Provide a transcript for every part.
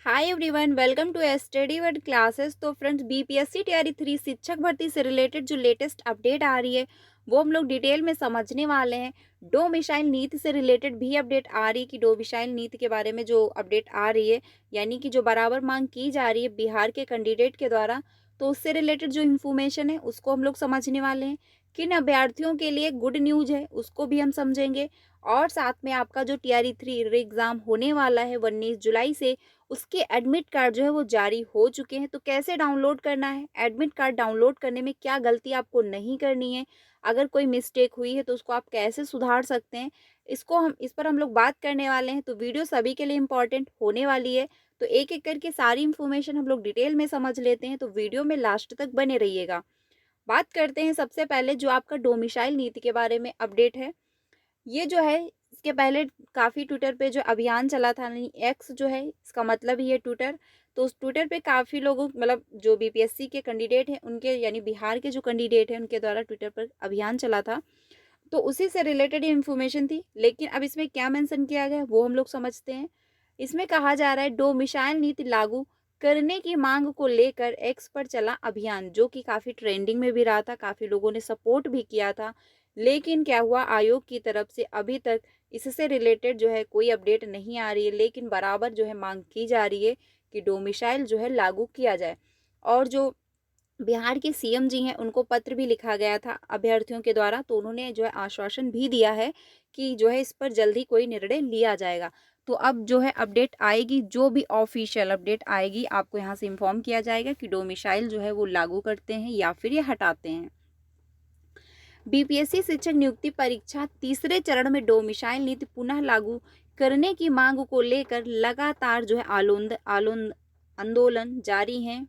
Hi everyone, welcome to study word classes. तो friends, BPSC तैयारी 3 शिक्षक भर्ती से रिलेटेड जो लेटेस्ट अपडेट आ रही है वो हम लोग डिटेल में समझने वाले हैं। डोमिसाइल नीति से रिलेटेड भी अपडेट आ रही है कि डोमिसाइल नीति के बारे में जो अपडेट आ रही है, यानी कि जो बराबर मांग की जा रही है बिहार के कैंडिडेट के द्वारा, तो उससे रिलेटेड जो इन्फॉर्मेशन है उसको हम लोग समझने वाले हैं। किन अभ्यर्थियों के लिए गुड न्यूज है उसको भी हम समझेंगे। और साथ में आपका जो टीआरई 3 एग्जाम होने वाला है 19 जुलाई से, उसके एडमिट कार्ड जो है वो जारी हो चुके हैं। तो कैसे डाउनलोड करना है, एडमिट कार्ड डाउनलोड करने में क्या गलती आपको नहीं करनी है, अगर कोई मिस्टेक हुई है तो उसको आप कैसे सुधार सकते हैं, इस पर हम लोग बात करने वाले हैं। तो वीडियो सभी के लिए इम्पोर्टेंट होने वाली है। तो एक एक करके सारी इन्फॉर्मेशन हम लोग डिटेल में समझ लेते हैं, तो वीडियो में लास्ट तक बने रहिएगा। बात करते हैं सबसे पहले जो आपका डोमिसाइल नीति के बारे में अपडेट है। ये जो है, इसके पहले काफ़ी ट्विटर पे जो अभियान चला था, नहीं एक्स जो है इसका मतलब ही है ट्विटर। तो उस ट्विटर पे काफ़ी लोगों, मतलब जो बीपीएससी के कैंडिडेट हैं उनके, यानी बिहार के जो कैंडिडेट हैं उनके द्वारा ट्विटर पर अभियान चला था। तो उसी से रिलेटेड ये इन्फॉर्मेशन थी, लेकिन अब इसमें क्या मेंशन किया गया है वो हम लोग समझते हैं। इसमें कहा जा रहा है डोमिसाइल नीति लागू करने की मांग को लेकर एक्स पर चला अभियान, जो कि काफ़ी ट्रेंडिंग में भी रहा था, काफ़ी लोगों ने सपोर्ट भी किया था। लेकिन क्या हुआ, आयोग की तरफ से अभी तक इससे रिलेटेड जो है कोई अपडेट नहीं आ रही है, लेकिन बराबर जो है मांग की जा रही है कि डोमिसाइल जो है लागू किया जाए। और जो बिहार के सीएम जी हैं उनको पत्र भी लिखा गया था अभ्यर्थियों के द्वारा, तो उन्होंने जो है आश्वासन भी दिया है कि जो है इस पर जल्दी कोई निर्णय लिया जाएगा। तो अब जो है अपडेट आएगी, जो भी ऑफिशियल अपडेट आएगी आपको यहाँ से इन्फॉर्म किया जाएगा कि डोमिसाइल जो है वो लागू करते हैं या फिर ये हटाते हैं। बीपीएससी शिक्षक नियुक्ति परीक्षा तीसरे चरण में डोमिसाइल नीति पुनः लागू करने की मांग को लेकर लगातार जो है आंदोलन जारी है।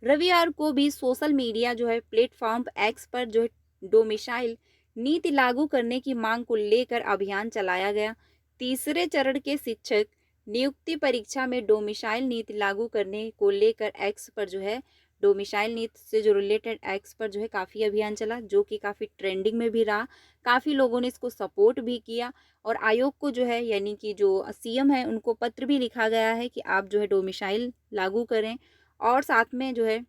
रविवार को भी सोशल मीडिया जो है प्लेटफॉर्म एक्स पर जो है डोमिसाइल नीति लागू करने की मांग को लेकर अभियान चलाया गया। तीसरे चरण के शिक्षक नियुक्ति परीक्षा में डोमिसाइल नीति लागू करने को लेकर एक्स पर जो है, डोमिसाइल नीति से जो रिलेटेड एक्स पर जो है काफ़ी अभियान चला, जो कि काफ़ी ट्रेंडिंग में भी रहा। काफ़ी लोगों ने इसको सपोर्ट भी किया और आयोग को जो है, यानी कि जो सीएम है उनको पत्र भी लिखा गया है कि आप जो है डोमिसाइल लागू करें। और साथ में जो है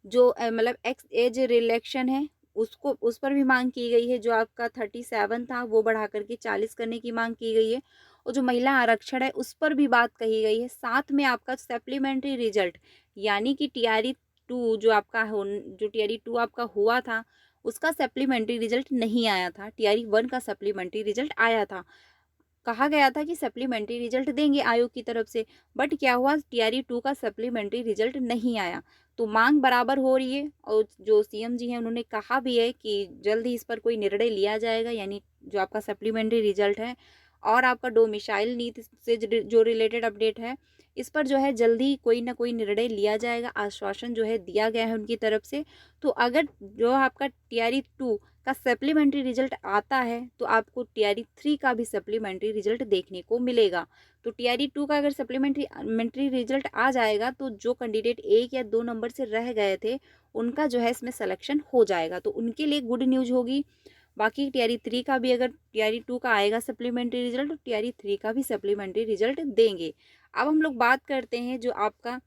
जो मतलब एक्स एज रिलेक्शन है उसको, उस पर भी मांग की गई है। जो आपका 37 था वो बढ़ा करके 40 करने की मांग की गई है। और जो महिला आरक्षण है उस पर भी बात कही गई है। साथ में आपका सप्लीमेंट्री रिजल्ट, यानी कि टीआरई 2 जो आपका जो टीआरई 2 आपका हुआ था उसका सप्लीमेंट्री रिजल्ट नहीं आया था, टीआरई 1 का सप्लीमेंट्री रिजल्ट आया था। कहा गया था कि सप्लीमेंट्री रिजल्ट देंगे आयोग की तरफ से, बट क्या हुआ, टीआरई 2 का सप्लीमेंट्री रिजल्ट नहीं आया। तो मांग बराबर हो रही है और जो सीएम जी हैं उन्होंने कहा भी है कि जल्द ही इस पर कोई निर्णय लिया जाएगा, यानी जो आपका सप्लीमेंट्री रिजल्ट है और आपका डोमिसाइल नीति से जो रिलेटेड अपडेट है, इस पर जो है जल्दी कोई ना कोई निर्णय लिया जाएगा, आश्वासन जो है दिया गया है उनकी तरफ से। तो अगर जो आपका टीआरई 2 का सप्लीमेंट्री रिजल्ट आता है तो आपको टीआरई 3 का भी सप्लीमेंट्री रिजल्ट देखने को मिलेगा। तो टीआरई 2 का अगर सप्लीमेंट्री रिजल्ट आ जाएगा तो जो कैंडिडेट 1 या 2 नंबर से रह गए थे उनका जो है इसमें सिलेक्शन हो जाएगा, तो उनके लिए गुड न्यूज होगी। बाकी टीआरई 3 का भी, अगर टीआरई 2 का आएगा सप्लीमेंट्री रिजल्ट तो टीआरई 3 का भी सप्लीमेंट्री रिजल्ट देंगे। अब हम लोग बात करते हैं जो आपका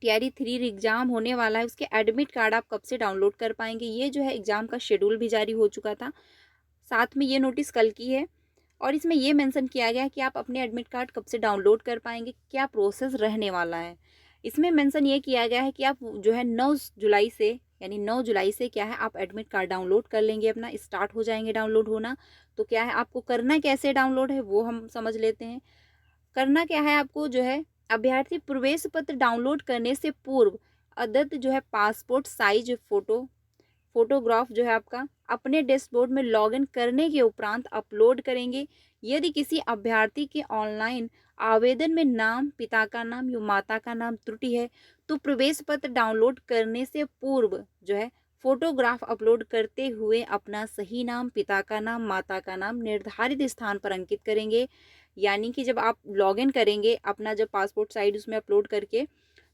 टीआरई 3 एग्जाम होने वाला है उसके एडमिट कार्ड आप कब से डाउनलोड कर पाएंगे। ये जो है एग्जाम का शेड्यूल भी जारी हो चुका था, साथ में ये नोटिस कल की है। और इसमें ये मेंशन किया गया है कि आप अपने एडमिट कार्ड कब से डाउनलोड कर पाएंगे, क्या प्रोसेस रहने वाला है। इसमें मेंशन ये किया गया है कि आप जो है 9 जुलाई से, यानी 9 जुलाई से क्या है आप एडमिट कार्ड डाउनलोड कर लेंगे, अपना स्टार्ट हो जाएंगे डाउनलोड होना। तो क्या है आपको करना, कैसे डाउनलोड है वो हम समझ लेते हैं। करना क्या है आपको, जो है अभ्यर्थी प्रवेश पत्र डाउनलोड करने से पूर्व अदत्त जो है पासपोर्ट साइज फोटोग्राफ जो है आपका अपने डैशबोर्ड में लॉगिन करने के उपरांत अपलोड करेंगे। यदि किसी अभ्यर्थी के ऑनलाइन आवेदन में नाम, पिता का नाम या माता का नाम त्रुटि है तो प्रवेश पत्र डाउनलोड करने से पूर्व जो है फोटोग्राफ अपलोड करते हुए अपना सही नाम, पिता का नाम, माता का नाम निर्धारित स्थान पर अंकित करेंगे। यानी कि जब आप लॉगिन करेंगे अपना, जब पासपोर्ट साइज उसमें अपलोड करके,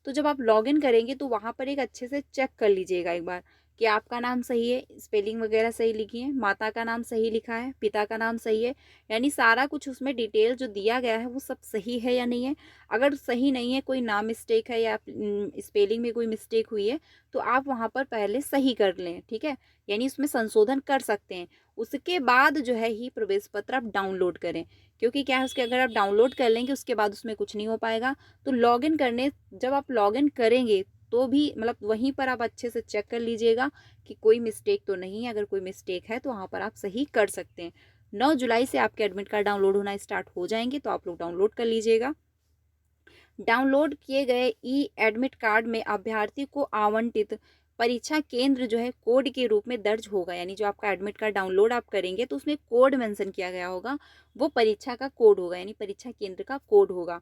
तो जब आप लॉगिन करेंगे तो वहाँ पर एक अच्छे से चेक कर लीजिएगा एक बार कि आपका नाम सही है, स्पेलिंग वगैरह सही लिखी है, माता का नाम सही लिखा है, पिता का नाम सही है, यानी सारा कुछ उसमें डिटेल जो दिया गया है वो सब सही है या नहीं है। अगर सही नहीं है, कोई नाम मिस्टेक है या स्पेलिंग में कोई मिस्टेक हुई है, तो आप वहाँ पर पहले सही कर लें, ठीक है, यानी उसमें संशोधन कर सकते हैं। उसके बाद जो है ही प्रवेश पत्र आप डाउनलोड करें, क्योंकि क्या है उसके अगर आप डाउनलोड कर लेंगे उसके बाद उसमें कुछ नहीं हो पाएगा। तो लॉगिन करने जब आप लॉगिन करेंगे तो भी मतलब वहीं पर आप अच्छे से चेक कर लीजिएगा कि कोई मिस्टेक तो नहीं है। अगर कोई मिस्टेक है तो वहाँ पर आप सही कर सकते हैं। 9 जुलाई से आपके एडमिट कार्ड डाउनलोड होना स्टार्ट हो जाएंगे, तो आप लोग डाउनलोड कर लीजिएगा। डाउनलोड किए गए ई एडमिट कार्ड में अभ्यर्थी को आवंटित परीक्षा केंद्र जो है कोड के रूप में दर्ज होगा, यानी जो आपका एडमिट कार्ड डाउनलोड आप करेंगे तो उसमें कोड मेंशन किया गया होगा, वो परीक्षा का कोड होगा, यानी परीक्षा केंद्र का कोड होगा,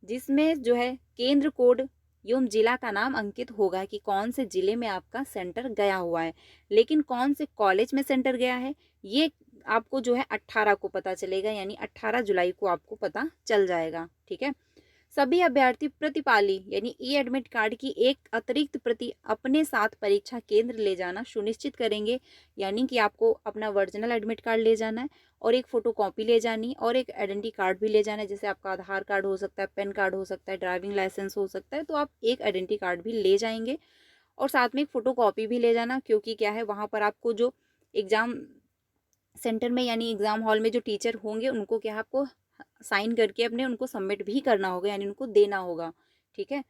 जिसमें जो है केंद्र कोड एवं जिला का नाम अंकित होगा कि कौन से जिले में आपका सेंटर गया हुआ है। लेकिन कौन से कॉलेज में सेंटर गया है ये आपको जो है 18 को पता चलेगा, यानी 18 जुलाई को आपको पता चल जाएगा, ठीक है। सभी अभ्यर्थी प्रतिपाली यानी ई एडमिट कार्ड की एक अतिरिक्त प्रति अपने साथ परीक्षा केंद्र ले जाना सुनिश्चित करेंगे, यानी कि आपको अपना ओरिजिनल एडमिट कार्ड ले जाना है और एक फोटो कॉपी ले जानी और एक आइडेंटिटी कार्ड भी ले जाना है, जैसे आपका आधार कार्ड हो सकता है, पैन कार्ड हो सकता है, ड्राइविंग लाइसेंस हो सकता है, तो आप एक आइडेंटिटी कार्ड भी ले जाएंगे और साथ में एक फोटो कॉपी भी ले जाना, क्योंकि क्या है वहाँ पर आपको जो एग्जाम सेंटर में यानी एग्जाम हॉल में जो टीचर होंगे उनको क्या है आपको साइन करके अपने उनको सबमिट भी करना होगा, यानी उनको देना होगा, ठीक है।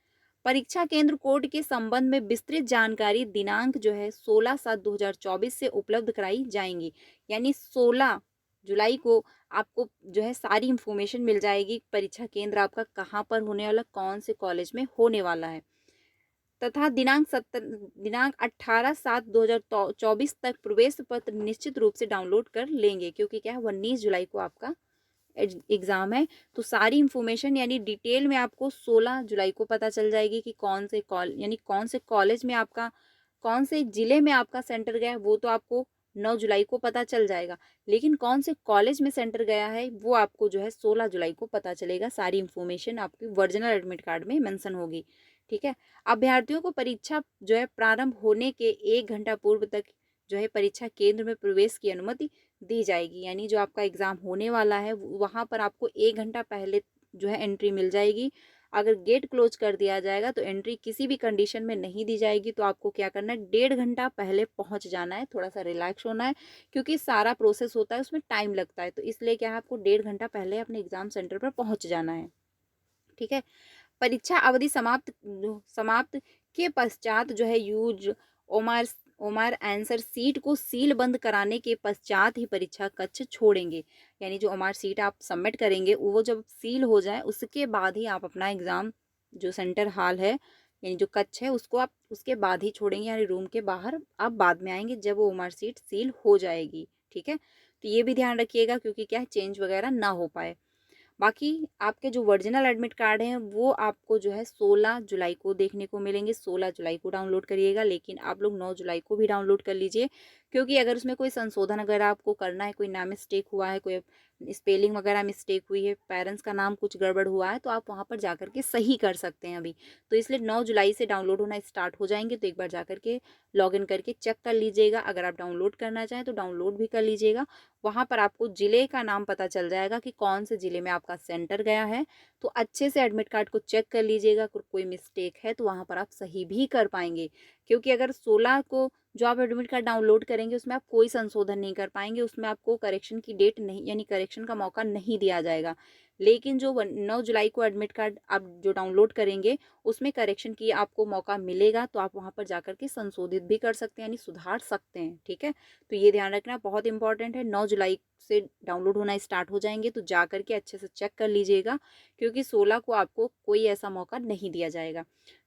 परीक्षा केंद्र कोड के संबंध में विस्तृत जानकारी दिनांक जो है 16/7/2024 से उपलब्ध कराई जाएंगी, यानी 16 जुलाई को आपको जो है सारी इंफॉर्मेशन मिल जाएगी, परीक्षा केंद्र आपका कहाँ पर होने वाला, कौन से कॉलेज में होने वाला है, तथा दिनांक 18/7/2024 तक प्रवेश पत्र निश्चित रूप से डाउनलोड कर लेंगे, क्योंकि क्या है 19 जुलाई को आपका एग्जाम है। तो सारी इंफॉर्मेशन यानी डिटेल में आपको 16 जुलाई को पता चल जाएगी कि कौन से यानी कौन से कॉलेज में आपका, कौन से जिले में आपका सेंटर गया है वो तो आपको 9 जुलाई को पता चल जाएगा, लेकिन कौन से कॉलेज में सेंटर गया है वो आपको जो है 16 जुलाई को पता चलेगा। सारी इंफॉर्मेशन आपकी ओरिजिनल एडमिट कार्ड में मेंशन होगी, ठीक है। अभ्यर्थियों को परीक्षा जो है प्रारंभ होने के 1 घंटा पूर्व तक जो है परीक्षा केंद्र में प्रवेश की अनुमति दी जाएगी, यानी जो आपका एग्जाम होने वाला है वहाँ पर आपको 1 घंटा पहले जो है एंट्री मिल जाएगी। अगर गेट क्लोज कर दिया जाएगा तो एंट्री किसी भी कंडीशन में नहीं दी जाएगी, तो आपको क्या करना है 1.5 घंटा पहले पहुंच जाना है, थोड़ा सा रिलैक्स होना है, क्योंकि सारा प्रोसेस होता है उसमें टाइम लगता है, तो इसलिए क्या है आपको 1.5 घंटा पहले अपने एग्जाम सेंटर पर पहुंच जाना है, ठीक है। परीक्षा अवधि समाप्त के पश्चात जो है use OMR OMR answer sheet को सील बंद कराने के पश्चात ही परीक्षा कक्ष छोड़ेंगे, यानी जो ओमार सीट आप सबमिट करेंगे वो जब सील हो जाए उसके बाद ही आप अपना एग्जाम जो सेंटर हॉल है यानी जो कक्ष है उसको आप उसके बाद ही छोड़ेंगे, यानी रूम के बाहर आप बाद में आएंगे जब वो ओमार सीट सील हो जाएगी, ठीक है। तो ये भी ध्यान रखिएगा, क्योंकि क्या है चेंज वगैरह ना हो पाए। बाकी आपके जो ओरिजिनल एडमिट कार्ड हैं वो आपको जो है 16 जुलाई को देखने को मिलेंगे, 16 जुलाई को डाउनलोड करिएगा, लेकिन आप लोग 9 जुलाई को भी डाउनलोड कर लीजिए, क्योंकि अगर उसमें कोई संशोधन अगर आपको करना है, कोई नाम मिस्टेक हुआ है, कोई स्पेलिंग वगैरह मिस्टेक हुई है, पेरेंट्स का नाम कुछ गड़बड़ हुआ है, तो आप वहाँ पर जाकर के सही कर सकते हैं अभी। तो इसलिए 9 जुलाई से डाउनलोड होना स्टार्ट हो जाएंगे, तो एक बार जाकर के लॉगिन करके चेक कर लीजिएगा। अगर आप डाउनलोड करना चाहें तो डाउनलोड भी कर लीजिएगा, वहाँ पर आपको ज़िले का नाम पता चल जाएगा कि कौन से ज़िले में आपका सेंटर गया है। तो अच्छे से एडमिट कार्ड को चेक कर लीजिएगा, कोई मिस्टेक है तो वहाँ पर आप सही भी कर पाएंगे, क्योंकि अगर 16 को जो आप एडमिट कार्ड डाउनलोड करेंगे उसमें आप कोई संशोधन नहीं कर पाएंगे, उसमें आपको करेक्शन की डेट नहीं यानी करेक्शन का मौका नहीं दिया जाएगा। लेकिन जो 9 जुलाई को एडमिट कार्ड आप जो डाउनलोड करेंगे उसमें करेक्शन की आपको मौका मिलेगा, तो आप वहाँ पर जाकर के संशोधित भी कर सकते हैं यानी सुधार सकते हैं, ठीक है। तो ये ध्यान रखना बहुत इंपॉर्टेंट है। 9 जुलाई से डाउनलोड होना स्टार्ट हो जाएंगे, तो जा करके अच्छे से चेक कर लीजिएगा, क्योंकि 16 को आपको कोई ऐसा मौका नहीं दिया जाएगा।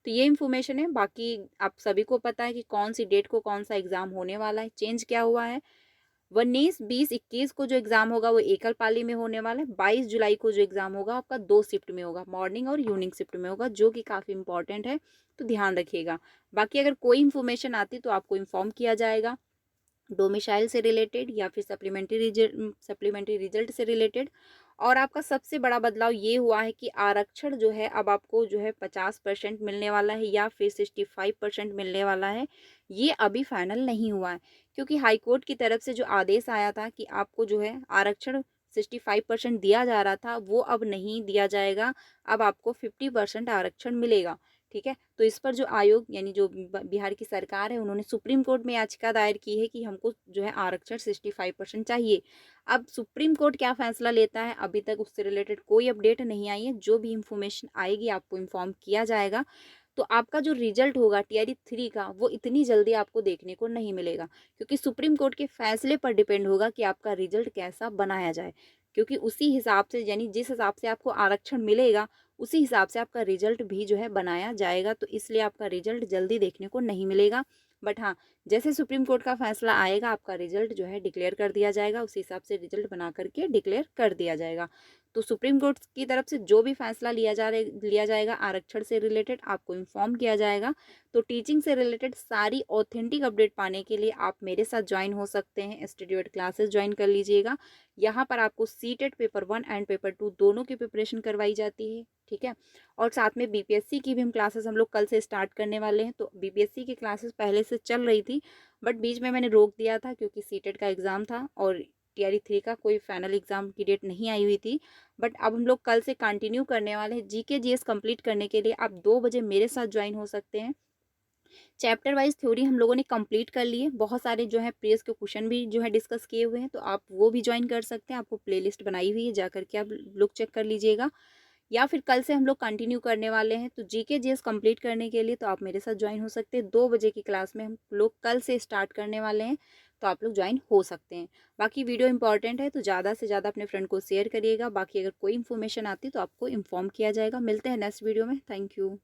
तो ये इन्फॉर्मेशन है। बाकी आप सभी को पता है कि कौन सी डेट को कौन सा एग्जाम होने वाला है, चेंज क्या हुआ है। 19, 20, 21 को जो एग्जाम होगा वो एकल पाली में होने वाला है। 22 जुलाई को जो एग्जाम होगा आपका 2 शिफ्ट में होगा, मॉर्निंग और इवनिंग शिफ्ट में होगा, जो कि काफ़ी इंपॉर्टेंट है, तो ध्यान रखिएगा। बाकी अगर कोई इन्फॉर्मेशन आती तो आपको इन्फॉर्म किया जाएगा, डोमिसाइल से रिलेटेड या फिर सप्लीमेंट्री रिजल्ट से रिलेटेड। और आपका सबसे बड़ा बदलाव ये हुआ है कि आरक्षण जो है अब आपको जो है 50% मिलने वाला है या फिर 65% मिलने वाला है। ये अभी फाइनल नहीं हुआ है, क्योंकि हाई कोर्ट की तरफ से जो आदेश आया था कि आपको जो है आरक्षण 65% दिया जा रहा था, वो अब नहीं दिया जाएगा। अब आपको 50% आरक्षण मिलेगा। ठीक है, तो इस पर जो आयोग यानी जो बिहार की सरकार है, उन्होंने सुप्रीम कोर्ट में याचिका दायर की है कि हमको जो है आरक्षण 65% चाहिए। अब सुप्रीम कोर्ट क्या फैसला लेता है, अभी तक उससे रिलेटेड कोई अपडेट नहीं आई है। जो भी इंफॉर्मेशन आएगी आपको इन्फॉर्म किया जाएगा। तो आपका जो रिजल्ट होगा टीआरई 3 का, वो इतनी जल्दी आपको देखने को नहीं मिलेगा, क्योंकि सुप्रीम कोर्ट के फैसले पर डिपेंड होगा कि आपका रिजल्ट कैसा बनाया जाए। क्योंकि उसी हिसाब से यानी जिस हिसाब से आपको आरक्षण मिलेगा, उसी हिसाब से आपका रिजल्ट भी जो है बनाया जाएगा। तो इसलिए आपका रिजल्ट जल्दी देखने को नहीं मिलेगा। बट हाँ, जैसे सुप्रीम कोर्ट का फैसला आएगा, आपका रिजल्ट जो है डिक्लेयर कर दिया जाएगा। उसी हिसाब से रिजल्ट बना करके डिक्लेयर कर दिया जाएगा। तो सुप्रीम कोर्ट की तरफ से जो भी फैसला लिया जाएगा आरक्षण से रिलेटेड, आपको इन्फॉर्म किया जाएगा। तो टीचिंग से रिलेटेड सारी ऑथेंटिक अपडेट पाने के लिए आप मेरे साथ ज्वाइन हो सकते हैं। इंस्टीट्यूट क्लासेस ज्वाइन कर लीजिएगा। यहाँ पर आपको सीटेट पेपर 1 एंड पेपर 2 दोनों की प्रिपरेशन करवाई जाती है। ठीक है, और साथ में बीपीएससी की भी हम क्लासेस हम लोग कल से स्टार्ट करने वाले हैं। तो बीपीएससी की क्लासेस पहले से चल रही थी, बट बीच में मैंने रोक दिया था क्योंकि सीटेट का एग्ज़ाम था और टीआरई 3 का कोई फाइनल एग्ज़ाम की डेट नहीं आई हुई थी। बट अब हम लोग कल से कंटिन्यू करने वाले हैं। जीके जीएस कंप्लीट करने के लिए आप 2 बजे मेरे साथ ज्वाइन हो सकते हैं। चैप्टर वाइज थ्योरी हम लोगों ने कंप्लीट कर ली है। बहुत सारे जो है प्रीवियस के क्वेश्चन भी जो है डिस्कस किए हुए हैं, तो आप वो भी ज्वाइन कर सकते हैं। आपको प्लेलिस्ट बनाई हुई है, जा करके आप लोग चेक कर लीजिएगा। या फिर कल से हम लोग कंटिन्यू करने वाले हैं। तो जीके जीएस कंप्लीट करने के लिए तो आप मेरे साथ ज्वाइन हो सकते हैं। 2 बजे की क्लास में हम लोग कल से स्टार्ट करने वाले हैं, तो आप लोग ज्वाइन हो सकते हैं। बाकी वीडियो इंपॉर्टेंट है, तो ज़्यादा से ज़्यादा अपने फ्रेंड को शेयर करिएगा। बाकी अगर कोई इन्फॉर्मेशन आती है तो आपको इन्फॉर्म किया जाएगा। मिलते हैं नेक्स्ट वीडियो में। Thank you.